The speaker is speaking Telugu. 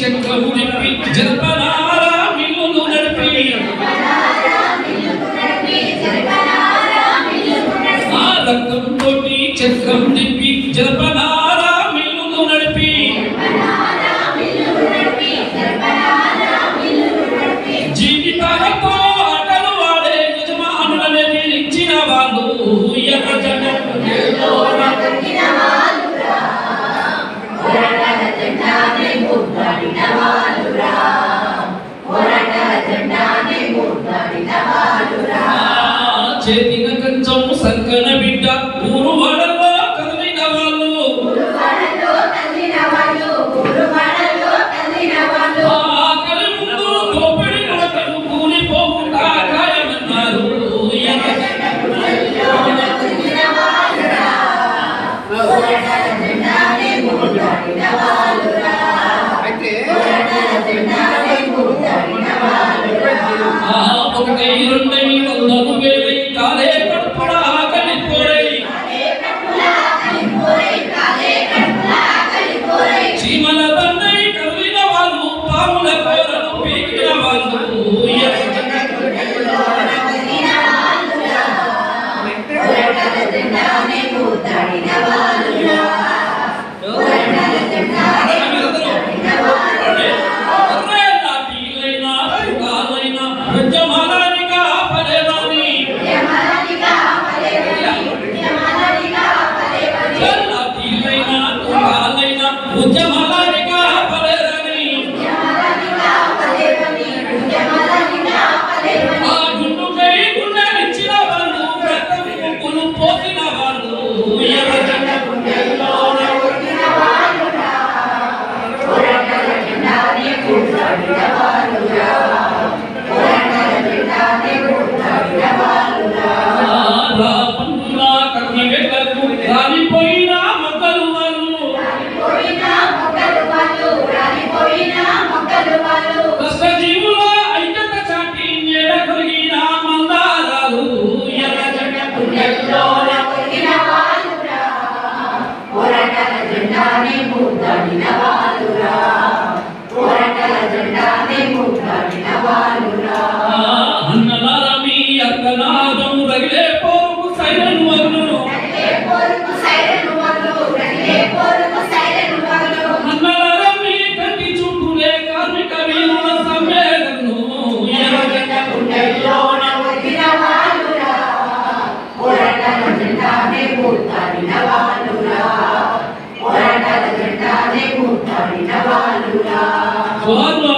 చక్రము నింపి జనపనారా మిల్లులు నడిపి ఆ రక్తం తోటి చక్రం నింపి జనపనారా మిల్లులు నడిపి జీవితాలతో ఆటలు ఆడే యజమానులనే నిలిచిన వాళ్ళు ఎర్ర జెండా చేతిన కంచం సంకన బిడ్డ ఊరు వాడలో కదిలిన వాళ్ళు ఆకలి ముందు దోపిడి నడకలు కూలిపోకుండా ఖాయమన్నారు ఒకటై రెండై వందలు వేలై కాలే కడుపుడా కలిపోరై చీమల బండై కదిలిన వాళ్ళు పాముల కోరలు పీకిన వాళ్ళు అన్నలారమి అర్ధనాదం రగిలే పోరుకు సైరన్ వరులు అన్నలారమి కంటి చుట్టూలే కార్మిక వీరుల సమ్మేళనం వాళ్ళు